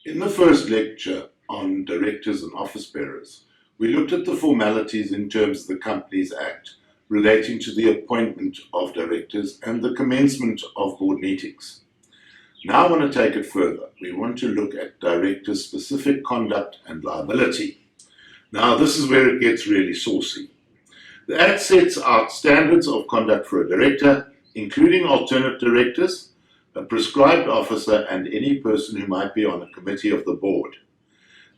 In the first lecture on directors and office bearers, we looked at the formalities in terms of the Companies Act relating to the appointment of directors and the commencement of board meetings. Now I want to take it further. We want to look at directors' specific conduct and liability. Now this is where it gets really saucy. The Act sets out standards of conduct for a director, including alternate directors, a prescribed officer, and any person who might be on a committee of the board.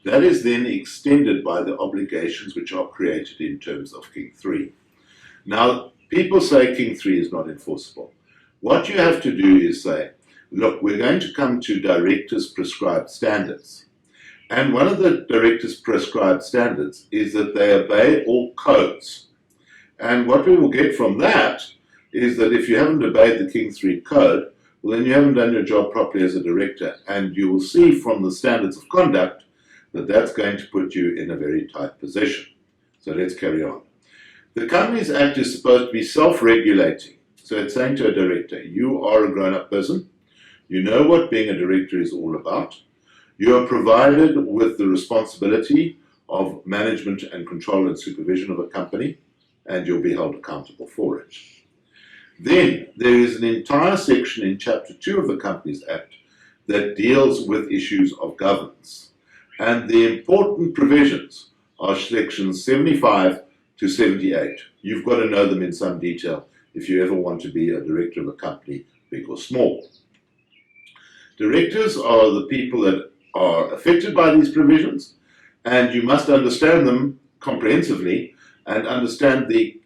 That is then extended by the obligations which are created in terms of King 3. Now, people say King 3 is not enforceable. What you have to do is say, look, we're going to come to directors' prescribed standards. And one of the directors' prescribed standards is that they obey all codes. And what we will get from that is that if you haven't obeyed the King 3 code, well, then you haven't done your job properly as a director. And you will see from the standards of conduct that that's going to put you in a very tight position. So let's carry on. The Companies Act is supposed to be self-regulating. So it's saying to a director, you are a grown-up person. You know what being a director is all about. You are provided with the responsibility of management and control and supervision of a company, and you'll be held accountable for it. Then there is an entire section in Chapter 2 of the Companies Act that deals with issues of governance. And the important provisions are sections 75 to 78. You've got to know them in some detail if you ever want to be a director of a company, big or small. Directors are the people that are affected by these provisions, and you must understand them comprehensively and understand the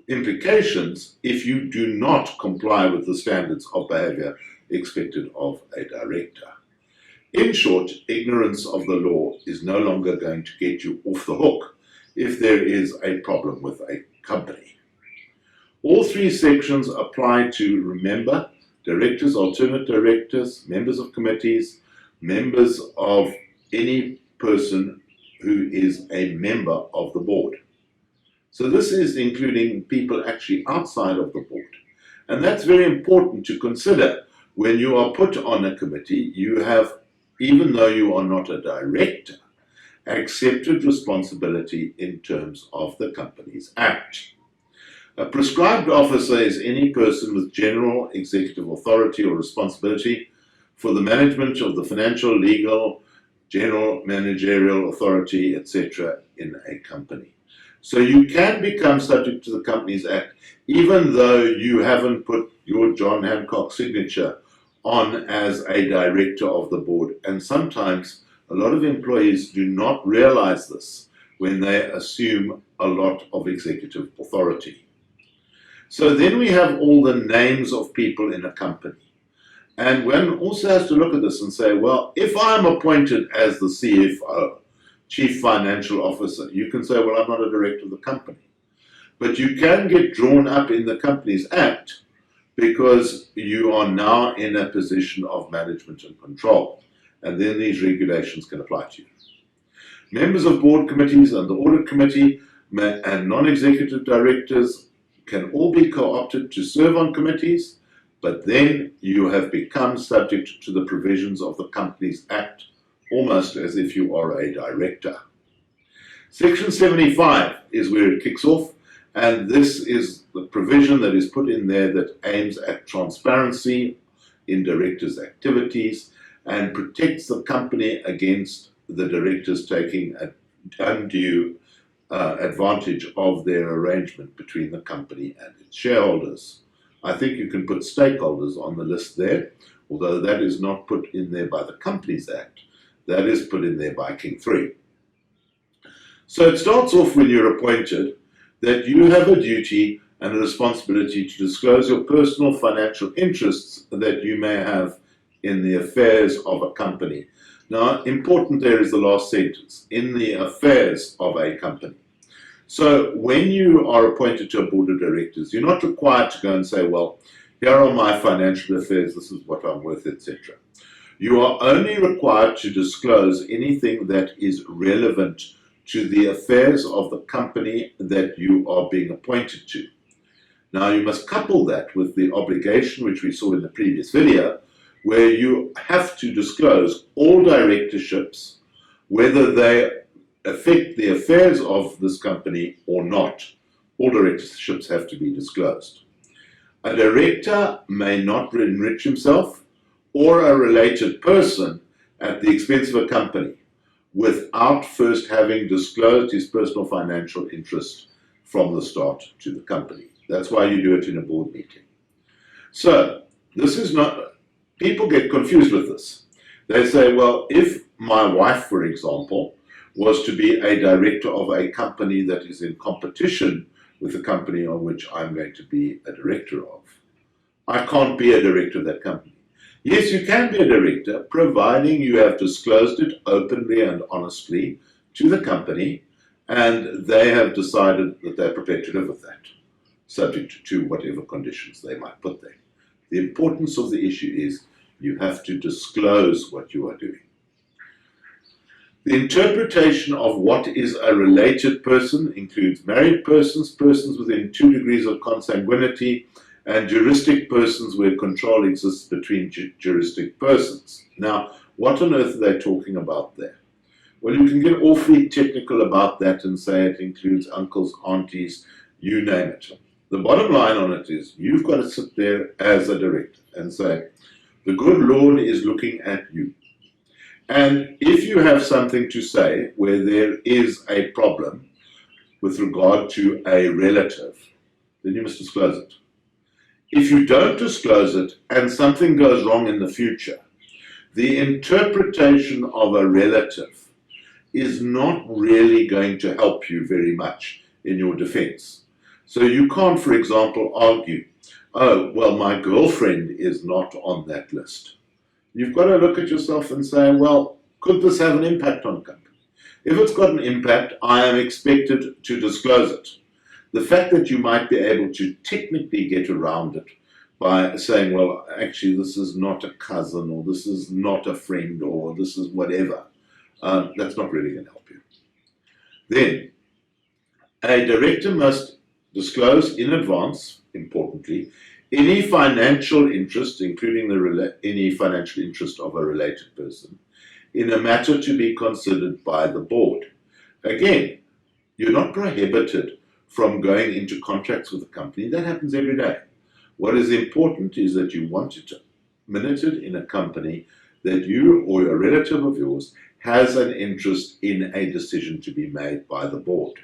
implications if you do not comply with the standards of behavior expected of a director. In short, ignorance of the law is no longer going to get you off the hook if there is a problem with a company. All three sections apply to, remember, directors, alternate directors, members of committees, members of any person who is a member of the board. So this is including people actually outside of the board. And that's very important to consider. When you are put on a committee, you have, even though you are not a director, accepted responsibility in terms of the Companies Act. A prescribed officer is any person with general executive authority or responsibility for the management of the financial, legal, general managerial authority, etc. in a company. So you can become subject to the Companies Act even though you haven't put your John Hancock signature on as a director of the board. And sometimes a lot of employees do not realize this when they assume a lot of executive authority. So then we have all the names of people in a company. And one also has to look at this and say, well, if I'm appointed as the CFO, Chief Financial Officer, you can say, well, I'm not a director of the company. But you can get drawn up in the Companies Act because you are now in a position of management and control. And then these regulations can apply to you. Members of board committees and the audit committee and non-executive directors can all be co-opted to serve on committees, but then you have become subject to the provisions of the Companies Act, almost as if you are a director. Section 75 is where it kicks off, and this is the provision that is put in there that aims at transparency in directors' activities and protects the company against the directors taking undue advantage of their arrangement between the company and its shareholders. I think you can put stakeholders on the list there, although that is not put in there by the Companies Act. That is put in there by King 3. So it starts off when you're appointed that you have a duty and a responsibility to disclose your personal financial interests that you may have in the affairs of a company. Now, important there is the last sentence, in the affairs of a company. So when you are appointed to a board of directors, you're not required to go and say, well, here are my financial affairs, this is what I'm worth, etc. You are only required to disclose anything that is relevant to the affairs of the company that you are being appointed to. Now you must couple that with the obligation, which we saw in the previous video, where you have to disclose all directorships, whether they affect the affairs of this company or not. All directorships have to be disclosed. A director may not enrich himself or a related person at the expense of a company without first having disclosed his personal financial interest from the start to the company. That's why you do it in a board meeting. So, this is not, people get confused with this. They say, well, if my wife, for example, was to be a director of a company that is in competition with the company on which I'm going to be a director of, I can't be a director of that company. Yes, you can be a director, providing you have disclosed it openly and honestly to the company, and they have decided that they're prepared to live with that, subject to whatever conditions they might put there. The importance of the issue is you have to disclose what you are doing. The interpretation of what is a related person includes married persons, persons within 2 degrees of consanguinity, and juristic persons where control exists between juristic persons. Now, what on earth are they talking about there? Well, you can get awfully technical about that and say it includes uncles, aunties, you name it. The bottom line on it is you've got to sit there as a director and say, the good Lord is looking at you. And if you have something to say where there is a problem with regard to a relative, then you must disclose it. If you don't disclose it and something goes wrong in the future, the interpretation of a relative is not really going to help you very much in your defense. So you can't, for example, argue, oh, well, my girlfriend is not on that list. You've got to look at yourself and say, well, could this have an impact on the company? If it's got an impact, I am expected to disclose it. The fact that you might be able to technically get around it by saying, well, actually, this is not a cousin, or this is not a friend, or this is whatever, that's not really going to help you. Then, a director must disclose in advance, importantly, any financial interest, including any financial interest of a related person, in a matter to be considered by the board. Again, you're not prohibited from going into contracts with a company. That happens every day. What is important is that you want it minuted in a company that you or a relative of yours has an interest in a decision to be made by the board.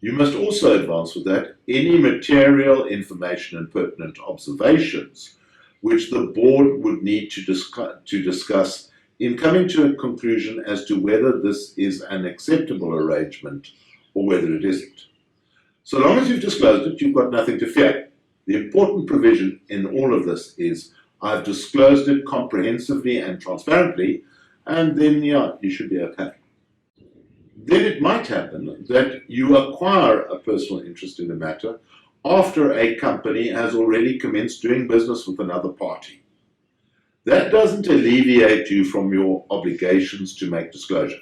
You must also advance with that any material information and pertinent observations which the board would need to discuss in coming to a conclusion as to whether this is an acceptable arrangement or whether it isn't. So long as you've disclosed it, you've got nothing to fear. The important provision in all of this is I've disclosed it comprehensively and transparently, and then, yeah, you should be okay. Then it might happen that you acquire a personal interest in the matter after a company has already commenced doing business with another party. That doesn't alleviate you from your obligations to make disclosure.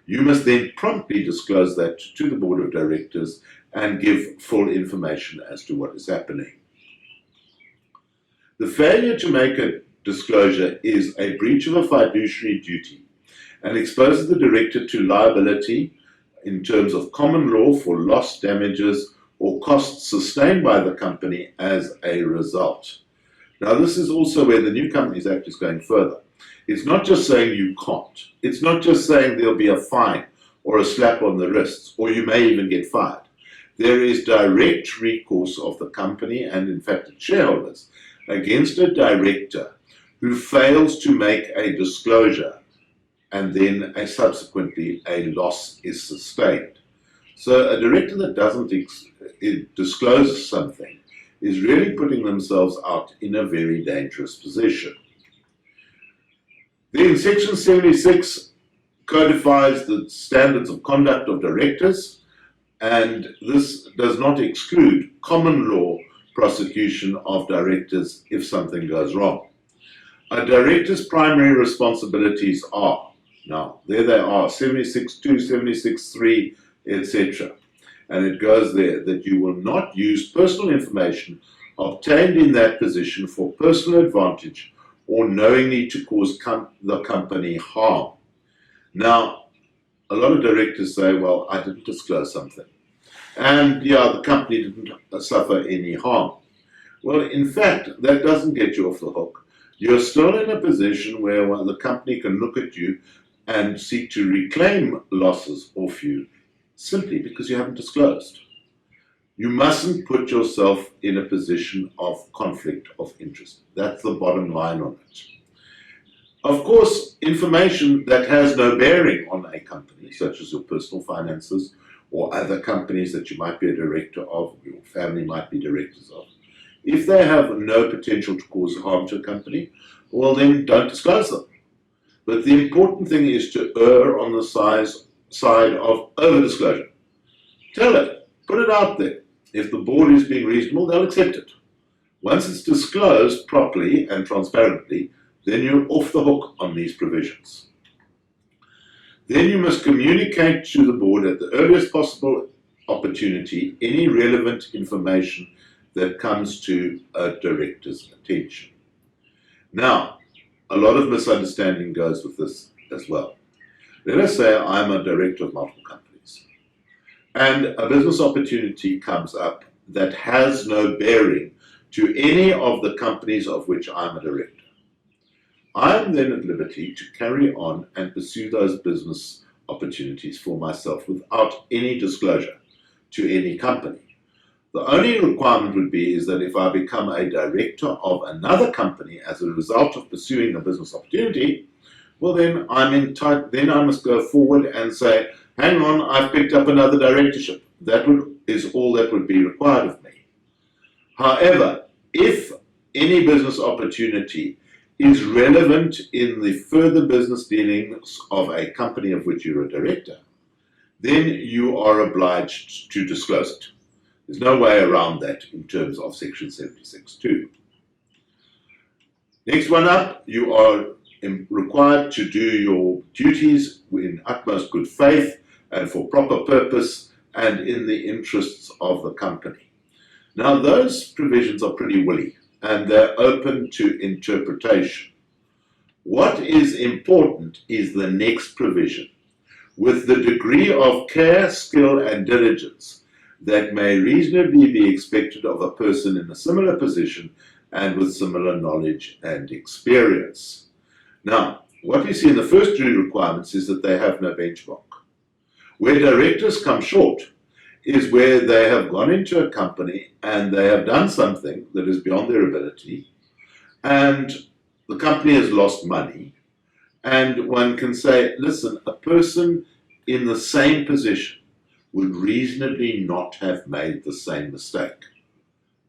You must then promptly disclose that to the board of directors and give full information as to what is happening. The failure to make a disclosure is a breach of a fiduciary duty and exposes the director to liability in terms of common law for loss, damages, or costs sustained by the company as a result. Now, this is also where the New Companies Act is going further. It's not just saying you can't. It's not just saying there'll be a fine or a slap on the wrists, or you may even get fired. There is direct recourse of the company and, in fact, its shareholders against a director who fails to make a disclosure and then subsequently a loss is sustained. So a director that doesn't disclose something is really putting themselves out in a very dangerous position. Then Section 76 codifies the standards of conduct of directors, and this does not exclude common law prosecution of directors if something goes wrong. A director's primary responsibilities are, now there they are, 76.2, 76.3, etc. And it goes there that you will not use personal information obtained in that position for personal advantage or knowingly to cause the company harm. Now, a lot of directors say, well, I didn't disclose something. And yeah, the company didn't suffer any harm. Well, in fact, that doesn't get you off the hook. You're still in a position where the company can look at you and seek to reclaim losses off you simply because you haven't disclosed. You mustn't put yourself in a position of conflict of interest. That's the bottom line on it. Of course, information that has no bearing on a company, such as your personal finances or other companies that you might be a director of, or your family might be directors of, if they have no potential to cause harm to a company, well then don't disclose them. But the important thing is to err on the side of over-disclosure. Tell it, put it out there. If the board is being reasonable, they'll accept it. Once it's disclosed properly and transparently, then you're off the hook on these provisions. Then you must communicate to the board at the earliest possible opportunity any relevant information that comes to a director's attention. Now, a lot of misunderstanding goes with this as well. Let us say I'm a director of multiple companies, and a business opportunity comes up that has no bearing to any of the companies of which I'm a director. I am then at liberty to carry on and pursue those business opportunities for myself without any disclosure to any company. The only requirement would be is that if I become a director of another company as a result of pursuing a business opportunity, well then then I must go forward and say, hang on, I've picked up another directorship. That is all that would be required of me. However, if any business opportunity is relevant in the further business dealings of a company of which you're a director, then you are obliged to disclose it. There's no way around that in terms of Section 76(2). Next one up, you are required to do your duties in utmost good faith and for proper purpose and in the interests of the company. Now, those provisions are pretty woolly and they're open to interpretation. What is important is the next provision. With the degree of care, skill, and diligence that may reasonably be expected of a person in a similar position and with similar knowledge and experience. Now, what we see in the first two requirements is that they have no benchmark. Where directors come short is where they have gone into a company and they have done something that is beyond their ability, and the company has lost money, and one can say, listen, a person in the same position would reasonably not have made the same mistake.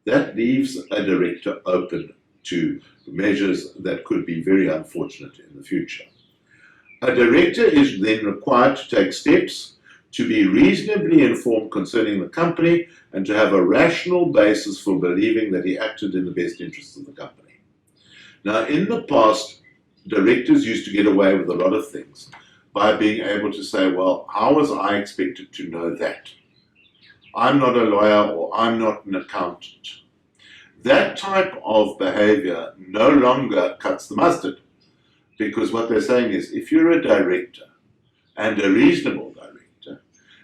That leaves a director open to measures that could be very unfortunate in the future. A director is then required to take steps to be reasonably informed concerning the company and to have a rational basis for believing that he acted in the best interests of the company. Now, in the past, directors used to get away with a lot of things by being able to say, well, how was I expected to know that? I'm not a lawyer or I'm not an accountant. That type of behavior no longer cuts the mustard, because what they're saying is, if you're a director and a reasonable director,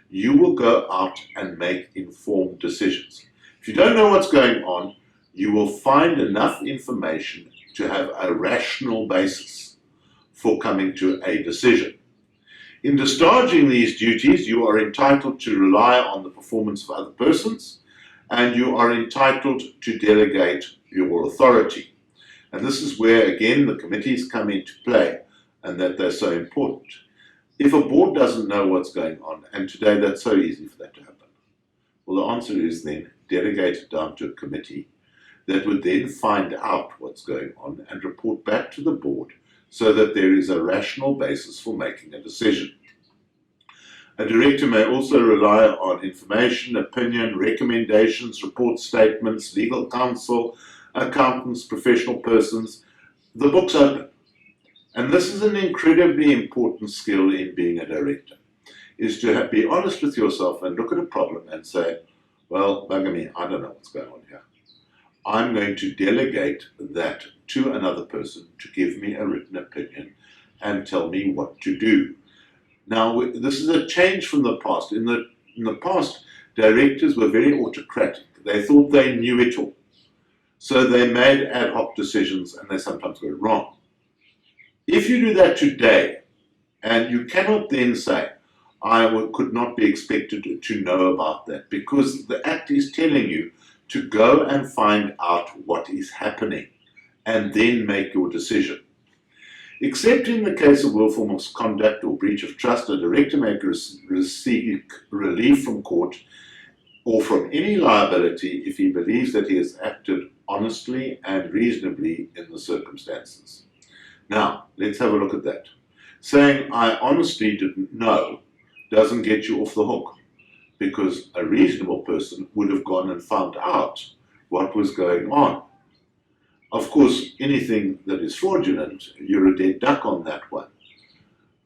you will go out and make informed decisions. If you don't know what's going on, you will find enough information to have a rational basis for coming to a decision. In discharging these duties, you are entitled to rely on the performance of other persons, and you are entitled to delegate your authority. And this is where, again, the committees come into play, and that they're so important. If a board doesn't know what's going on, and today that's so easy for that to happen, well, the answer is then delegate it down to a committee that would then find out what's going on and report back to the board so that there is a rational basis for making a decision. A director may also rely on information, opinion, recommendations, report statements, legal counsel, accountants, professional persons. The book's open. And this is an incredibly important skill in being a director, is to be honest with yourself and look at a problem and say, well, bugger me, I don't know what's going on here. I'm going to delegate that to another person to give me a written opinion and tell me what to do. Now, this is a change from the past. In the past, directors were very autocratic. They thought they knew it all. So they made ad hoc decisions, and they sometimes got it wrong. If you do that today, and you cannot then say, could not be expected to know about that, because the Act is telling you to go and find out what is happening and then make your decision. Except in the case of willful misconduct or breach of trust, a director may receive relief from court or from any liability if he believes that he has acted honestly and reasonably in the circumstances. Now, let's have a look at that. Saying, I honestly didn't know, doesn't get you off the hook, because a reasonable person would have gone and found out what was going on. Of course, anything that is fraudulent, you're a dead duck on that one.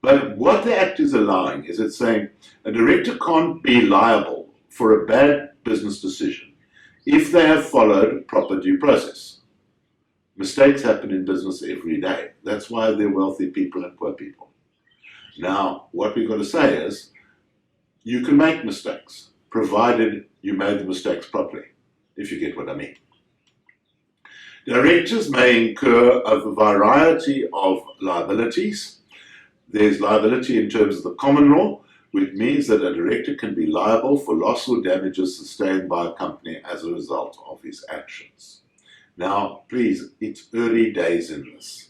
But what the Act is allowing is it's saying a director can't be liable for a bad business decision if they have followed proper due process. Mistakes happen in business every day. That's why there are wealthy people and poor people. Now, what we've got to say is, you can make mistakes, provided you made the mistakes properly, if you get what I mean. Directors may incur a variety of liabilities. There's liability in terms of the common law, which means that a director can be liable for loss or damages sustained by a company as a result of his actions. Now, please, it's early days in this.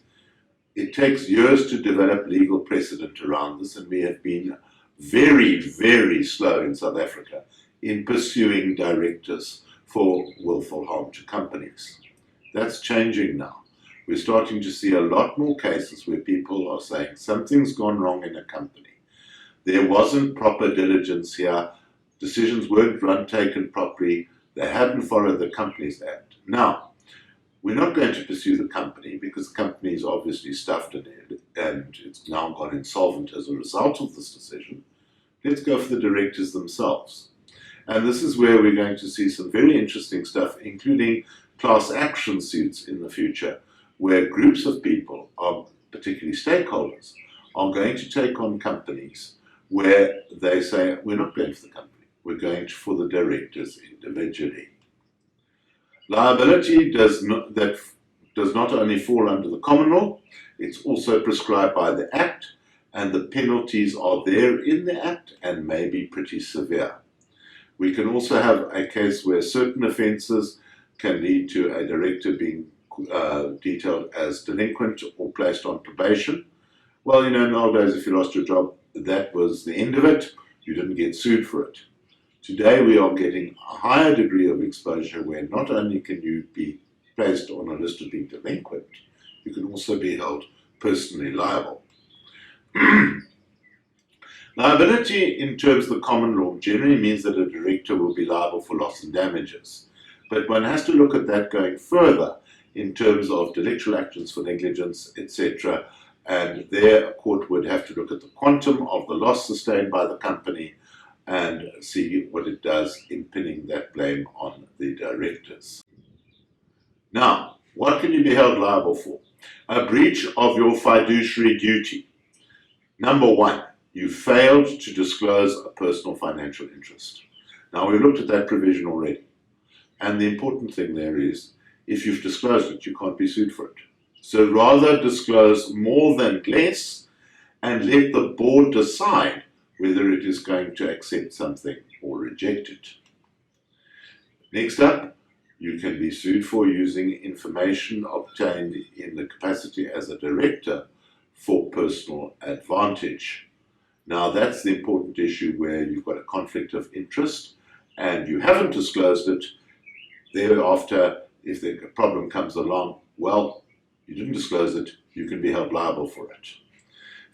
It takes years to develop legal precedent around this, and we have been very, very slow in South Africa in pursuing directors for willful harm to companies. That's changing now. We're starting to see a lot more cases where people are saying something's gone wrong in a company. There wasn't proper diligence here. Decisions weren't taken properly. They hadn't followed the Companies Act. Now, we're not going to pursue the company because the company is obviously stuffed in it and it's now gone insolvent as a result of this decision. Let's go for the directors themselves. And this is where we're going to see some very interesting stuff, including class action suits in the future, where groups of people, particularly stakeholders, are going to take on companies where they say, we're not going for the company, we're going for the directors individually. Liability does not only fall under the common law, it's also prescribed by the Act, and the penalties are there in the Act and may be pretty severe. We can also have a case where certain offences can lead to a director being detailed as delinquent or placed on probation. Well, nowadays if you lost your job, that was the end of it. You didn't get sued for it. Today we are getting a higher degree of exposure where not only can you be placed on a list of being delinquent, you can also be held personally liable. Liability in terms of the common law generally means that a director will be liable for loss and damages. But one has to look at that going further in terms of delictual actions for negligence, etc. And there a court would have to look at the quantum of the loss sustained by the company and see what it does in pinning that blame on the directors. Now, what can you be held liable for? A breach of your fiduciary duty. Number one, you failed to disclose a personal financial interest. Now, we've looked at that provision already. And the important thing there is, if you've disclosed it, you can't be sued for it. So rather disclose more than less and let the board decide whether it is going to accept something or reject it. Next up, you can be sued for using information obtained in the capacity as a director for personal advantage. Now that's the important issue where you've got a conflict of interest and you haven't disclosed it. Thereafter, if the problem comes along, well, you didn't disclose it, you can be held liable for it.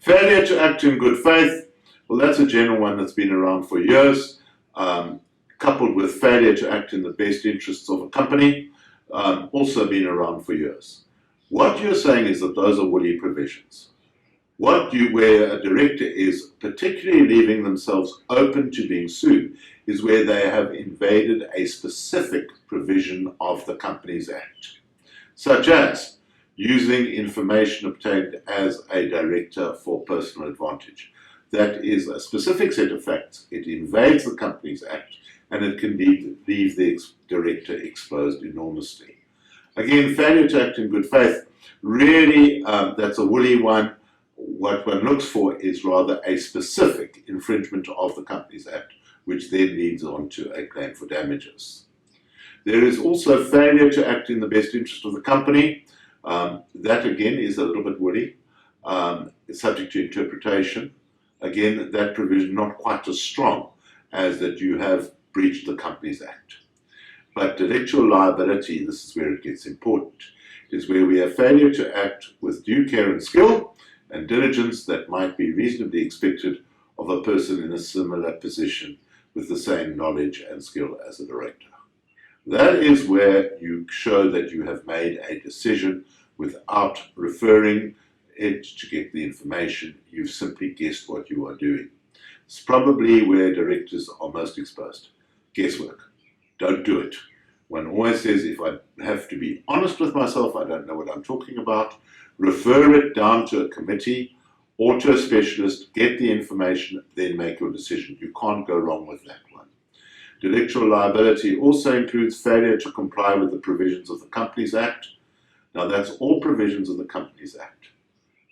Failure to act in good faith, well, that's a general one that's been around for years, coupled with failure to act in the best interests of a company, also been around for years. What you're saying is that those are woolly provisions. Where a director is particularly leaving themselves open to being sued is where they have invaded a specific provision of the Companies Act, such as using information obtained as a director for personal advantage. That is a specific set of facts. It invades the Companies Act, and it can leave the director exposed enormously. Again, failure to act in good faith, really, that's a woolly one. What one looks for is rather a specific infringement of the Companies Act, which then leads on to a claim for damages. There is also failure to act in the best interest of the company. That again is a little bit woolly. It's subject to interpretation. Again, that provision not quite as strong as that you have breached the Companies Act. But intellectual liability, this is where it gets important, is where we have failure to act with due care and skill and diligence that might be reasonably expected of a person in a similar position with the same knowledge and skill as a director. That is where you show that you have made a decision without referring it to get the information. You've simply guessed what you are doing. It's probably where directors are most exposed. Guesswork. Don't do it. One always says, if I have to be honest with myself, I don't know what I'm talking about, refer it down to a committee or to a specialist, get the information, then make your decision. You can't go wrong with that one. Intellectual liability also includes failure to comply with the provisions of the Companies Act. Now that's all provisions of the Companies Act.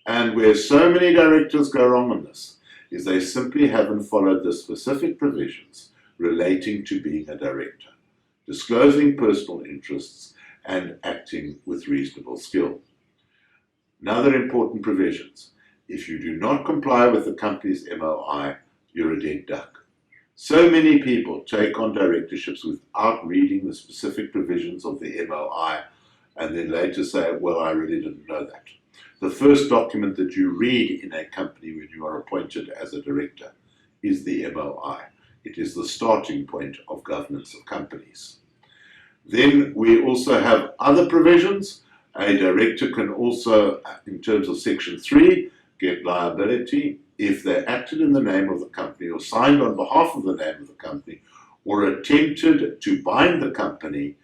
And where so many directors go wrong on this is they simply haven't followed the specific provisions relating to being a director, disclosing personal interests and acting with reasonable skill. Another important provisions. If you do not comply with the company's MOI, you're a dead duck. So many people take on directorships without reading the specific provisions of the MOI and then later say, well, I really didn't know that. The first document that you read in a company when you are appointed as a director is the MOI. It is the starting point of governance of companies. Then we also have other provisions. A director can also, in terms of Section 3, get liability if they acted in the name of the company or signed on behalf of the name of the company or attempted to bind the company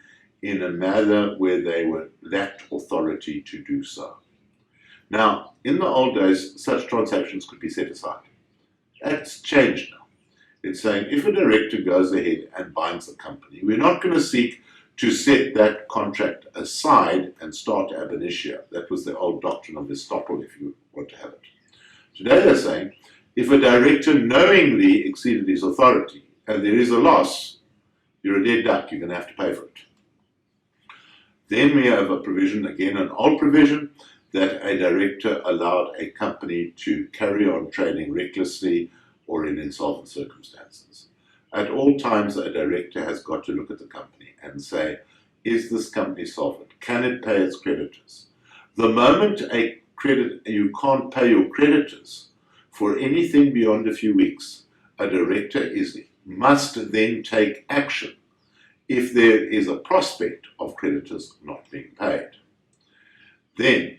in a manner where they lacked authority to do so. Now, in the old days, such transactions could be set aside. That's changed now. It's saying if a director goes ahead and binds the company, we're not going to seek to set that contract aside and start ab initio. That was the old doctrine of estoppel, if you want to have it. Today they're saying, if a director knowingly exceeded his authority and there is a loss, you're a dead duck, you're going to have to pay for it. Then we have a provision, again an old provision, that a director allowed a company to carry on trading recklessly or in insolvent circumstances. At all times, a director has got to look at the company and say, is this company solvent? Can it pay its creditors? The moment you can't pay your creditors for anything beyond a few weeks, a director must then take action if there is a prospect of creditors not being paid. Then,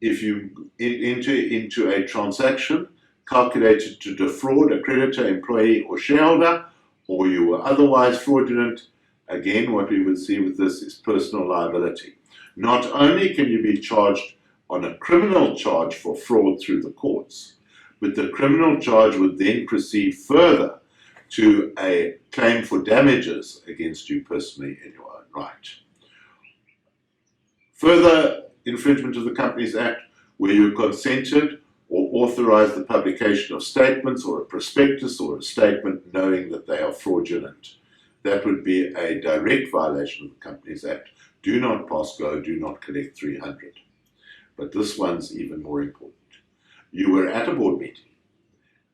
if you enter into a transaction calculated to defraud a creditor, employee, or shareholder, or you were otherwise fraudulent, again, what we would see with this is personal liability. Not only can you be charged on a criminal charge for fraud through the courts, but the criminal charge would then proceed further to a claim for damages against you personally in your own right. Further infringement of the Companies Act, where you consented or authorized the publication of statements or a prospectus or a statement knowing that they are fraudulent. That would be a direct violation of the Companies Act. Do not pass go, do not collect 300. But this one's even more important. You were at a board meeting,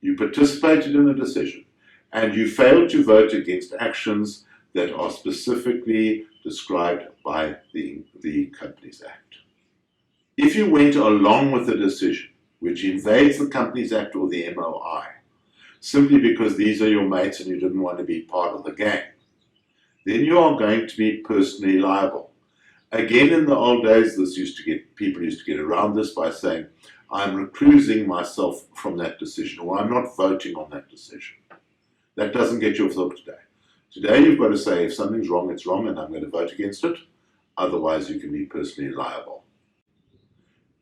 you participated in a decision, and you failed to vote against actions that are specifically described by the Companies Act. If you went along with the decision, which invades the Companies Act or the MOI, simply because these are your mates and you didn't want to be part of the gang, then you are going to be personally liable. Again, in the old days, people used to get around this by saying, I'm recusing myself from that decision, or I'm not voting on that decision. That doesn't get you off the hook today. Today you've got to say, if something's wrong, it's wrong, and I'm going to vote against it. Otherwise, you can be personally liable.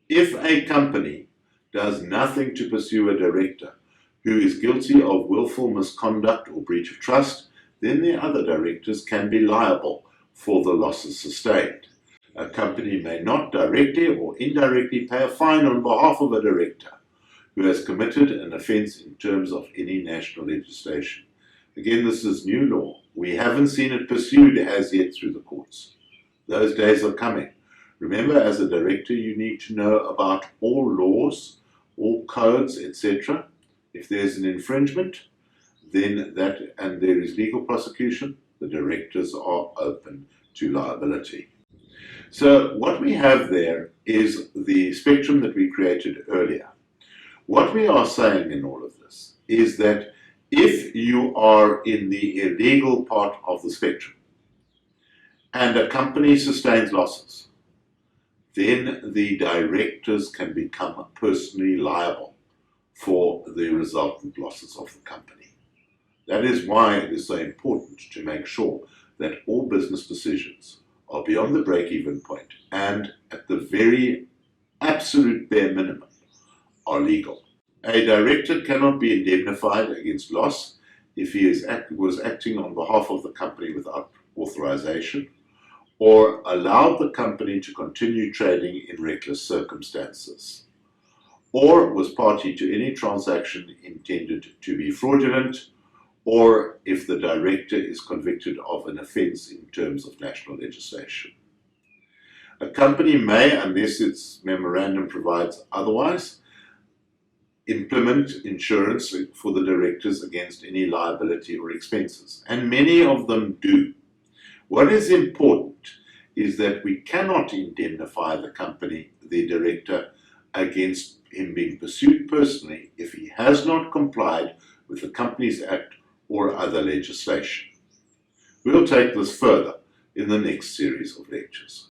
If a company does nothing to pursue a director who is guilty of willful misconduct or breach of trust, then the other directors can be liable for the losses sustained. A company may not directly or indirectly pay a fine on behalf of a director who has committed an offence in terms of any national legislation. Again, this is new law. We haven't seen it pursued as yet through the courts. Those days are coming. Remember, as a director, you need to know about all laws, all codes, etc. If there's an infringement, then and there is legal prosecution, the directors are open to liability. So what we have there is the spectrum that we created earlier. What we are saying in all of this is that if you are in the illegal part of the spectrum and a company sustains losses, then the directors can become personally liable for the resultant losses of the company. That is why it is so important to make sure that all business decisions are beyond the break-even point and at the very absolute bare minimum are legal. A director cannot be indemnified against loss if he was acting on behalf of the company without authorization, or allowed the company to continue trading in reckless circumstances, or was party to any transaction intended to be fraudulent, or if the director is convicted of an offence in terms of national legislation. A company may, unless its memorandum provides otherwise, implement insurance for the directors against any liability or expenses, and many of them do. What is important is that we cannot indemnify the company, the director, against him being pursued personally if he has not complied with the Companies Act or other legislation. We'll take this further in the next series of lectures.